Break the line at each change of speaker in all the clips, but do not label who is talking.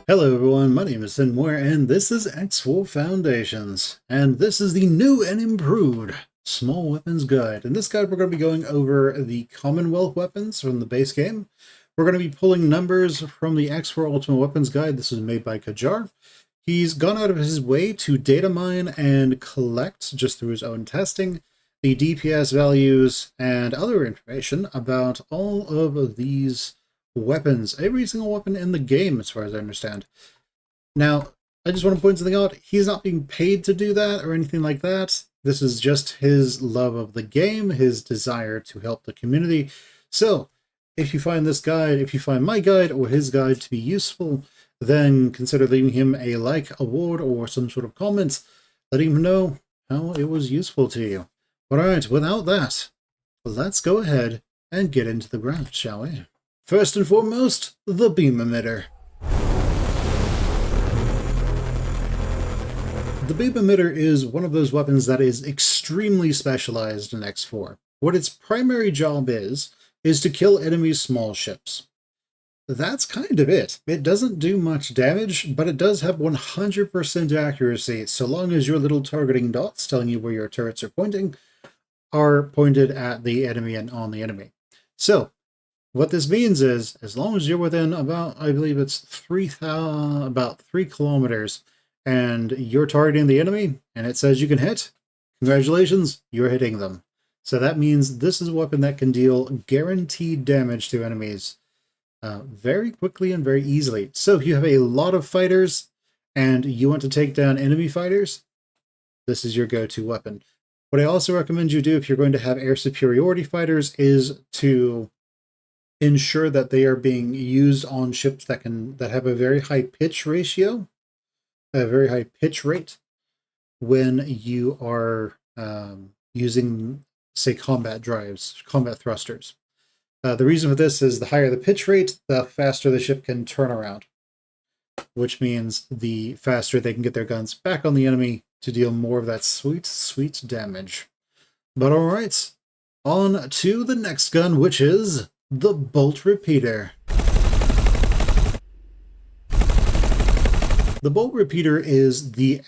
Hello everyone, my name is Muir, and this is X4 Foundations, and this is the new and improved Small Weapons Guide. In this guide we're going to be going over the Commonwealth weapons from the base game. We're going to be pulling numbers from the X4 Ultimate Weapons Guide. This is made by Kajar. He's gone out of his way to data mine and collect, just through his own testing, the DPS values and other information about all of these weapons, every single weapon in the game, as far as I understand. Now, I just want to point something out. He's not being paid to do that or anything like that. This is just his love of the game, his desire to help the community. So, if you find this guide, if you find my guide or his guide to be useful, then consider leaving him a like, award, or some sort of comments, letting him know how it was useful to you. But alright, without that, let's go ahead and get into the graph, shall we? First and foremost, the beam emitter. The beam emitter is one of those weapons that is extremely specialized in X4. What its primary job is to kill enemy small ships. That's kind of it. It doesn't do much damage, but it does have 100% accuracy, so long as your little targeting dots telling you where your turrets are pointed at the enemy and on the enemy. So, what this means is, as long as you're within about, I believe it's about 3 kilometers, and you're targeting the enemy, and it says you can hit, congratulations, you're hitting them. So that means this is a weapon that can deal guaranteed damage to enemies very quickly and very easily. So if you have a lot of fighters, and you want to take down enemy fighters, this is your go-to weapon. What I also recommend you do if you're going to have air superiority fighters is to ensure that they are being used on ships that have a very high pitch ratio, a very high pitch rate, when you are using, say, combat drives, combat thrusters. The reason for this is the higher the pitch rate, the faster the ship can turn around, which means the faster they can get their guns back on the enemy to deal more of that sweet, sweet damage. But alright, on to the next gun, which is the bolt repeater. The bolt repeater is the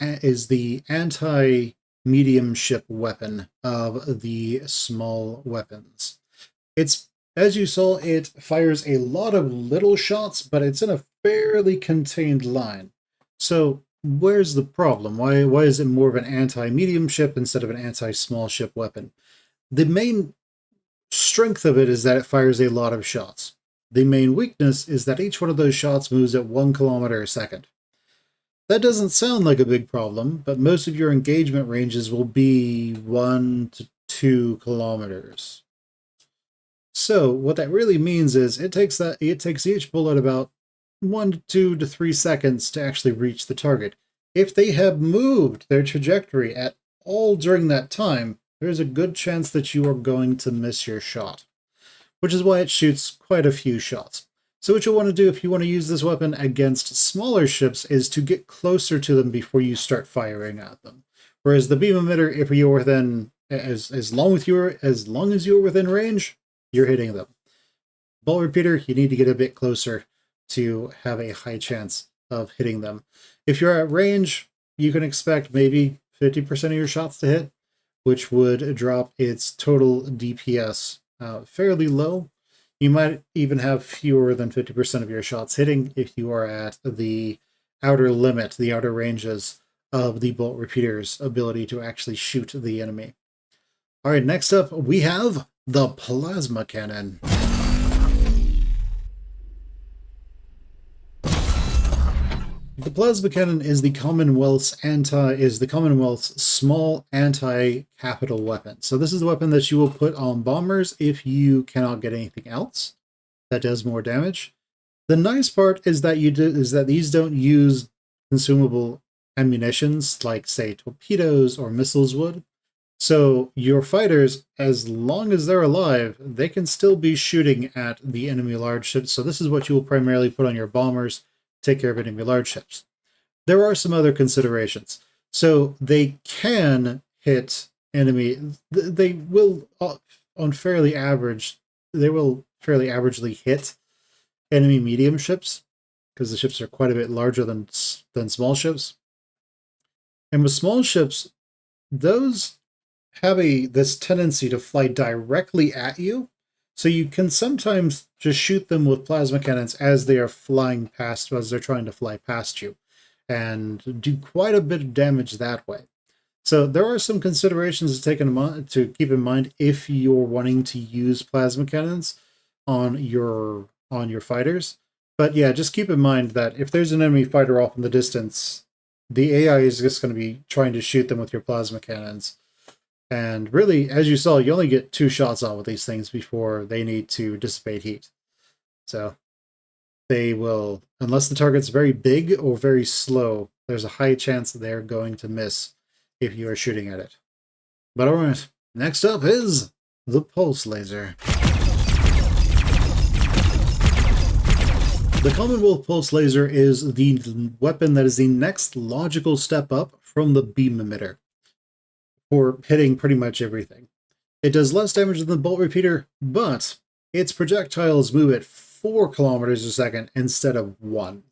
anti-medium ship weapon of the small weapons. It's, as you saw, it fires a lot of little shots, but it's in a fairly contained line. So where's the problem? Why is it more of an anti-medium ship instead of an anti-small ship weapon? The main strength of it is that it fires a lot of shots. The main weakness is that each one of those shots moves at 1 kilometer a second. That doesn't sound like a big problem, but most of your engagement ranges will be 1 to 2 kilometers. So what that really means is it takes each bullet about 1 to 2 to 3 seconds to actually reach the target. If they have moved their trajectory at all during that time, there's a good chance that you are going to miss your shot, which is why it shoots quite a few shots. So what you'll want to do if you want to use this weapon against smaller ships is to get closer to them before you start firing at them. Whereas the beam emitter, if you're within, as long as you're within range, you're hitting them. Bolt repeater, you need to get a bit closer to have a high chance of hitting them. If you're at range, you can expect maybe 50% of your shots to hit, which would drop its total DPS fairly low. You might even have fewer than 50% of your shots hitting if you are at the outer limit, the outer ranges of the bolt repeater's ability to actually shoot the enemy. All right, next up we have the plasma cannon. The plasma cannon is the Commonwealth's small anti-capital weapon. So this is the weapon that you will put on bombers if you cannot get anything else that does more damage. The nice part is that these don't use consumable ammunitions like, say, torpedoes or missiles would. So your fighters, as long as they're alive, they can still be shooting at the enemy large ships. So this is what you will primarily put on your bombers, take care of enemy large ships. There are some other considerations. So they can hit enemy, they will fairly averagely hit enemy medium ships. because the ships are quite a bit larger than small ships. And with small ships, those have this tendency to fly directly at you, so you can sometimes just shoot them with plasma cannons as they are flying past, as they're trying to fly past you, and do quite a bit of damage that way. So there are some considerations to keep in mind if you're wanting to use plasma cannons on your fighters. But yeah, just keep in mind that if there's an enemy fighter off in the distance, the AI is just going to be trying to shoot them with your plasma cannons. And really, as you saw, you only get 2 shots on with these things before they need to dissipate heat. So they will, unless the target's very big or very slow, there's a high chance that they're going to miss if you are shooting at it. But alright, next up is the pulse laser. The Commonwealth pulse laser is the weapon that is the next logical step up from the beam emitter for hitting pretty much everything. It does less damage than the bolt repeater, but its projectiles move at 4 kilometers a second instead of 1.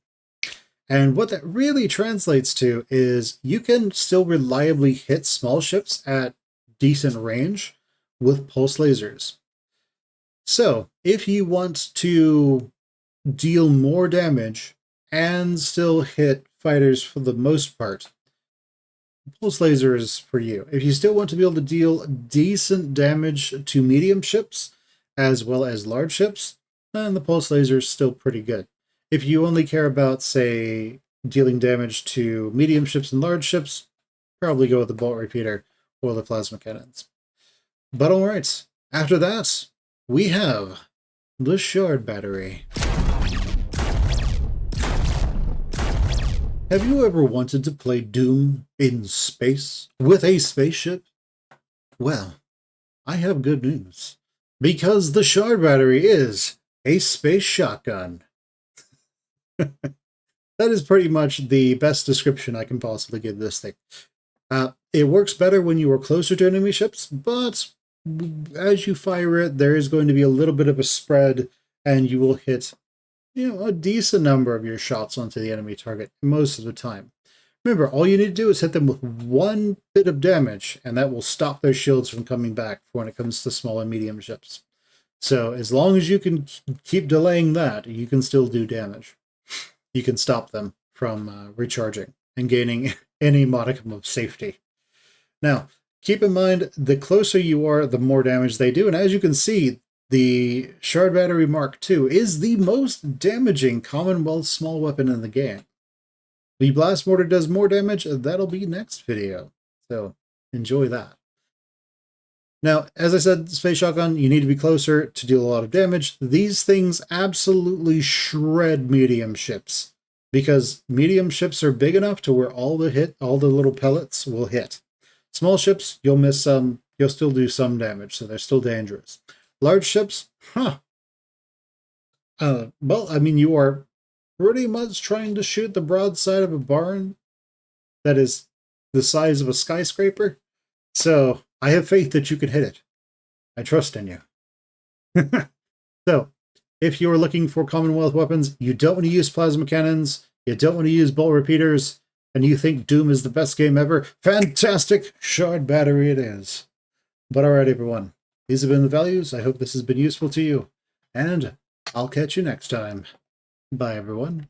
And what that really translates to is you can still reliably hit small ships at decent range with pulse lasers. So if you want to deal more damage and still hit fighters for the most part, pulse laser is for you. If you still want to be able to deal decent damage to medium ships as well as large ships, then the pulse laser is still pretty good. If you only care about, say, dealing damage to medium ships and large ships, probably go with the bolt repeater or the plasma cannons. But alright, after that, we have the shard battery. Have you ever wanted to play Doom in space with a spaceship? Well, I have good news, because the shard battery is a space shotgun. That is pretty much the best description I can possibly give this thing. It works better when you are closer to enemy ships, but as you fire it, there is going to be a little bit of a spread, and you will hit a decent number of your shots onto the enemy target most of the time. Remember, all you need to do is hit them with 1 bit of damage, and that will stop their shields from coming back when it comes to small and medium ships. So as long as you can keep delaying that, you can still do damage. You can stop them from recharging and gaining any modicum of safety. Now, keep in mind, the closer you are, the more damage they do. And as you can see, the Shard Battery Mark II is the most damaging Commonwealth small weapon in the game. The Blast Mortar does more damage. That'll be next video. So enjoy that. Now, as I said, Space Shotgun, you need to be closer to deal a lot of damage. These things absolutely shred medium ships, because medium ships are big enough to where all the little pellets will hit. Small ships, you'll miss some, you'll still do some damage, so they're still dangerous. Large ships, well, I mean, you are pretty much trying to shoot the broadside of a barn that is the size of a skyscraper, so I have faith that you can hit it. I trust in you. So, if you're looking for Commonwealth weapons, you don't want to use plasma cannons, you don't want to use bolt repeaters, and you think Doom is the best game ever, fantastic Shard Battery it is. But alright everyone, these have been the values. I hope this has been useful to you, and I'll catch you next time. Bye everyone.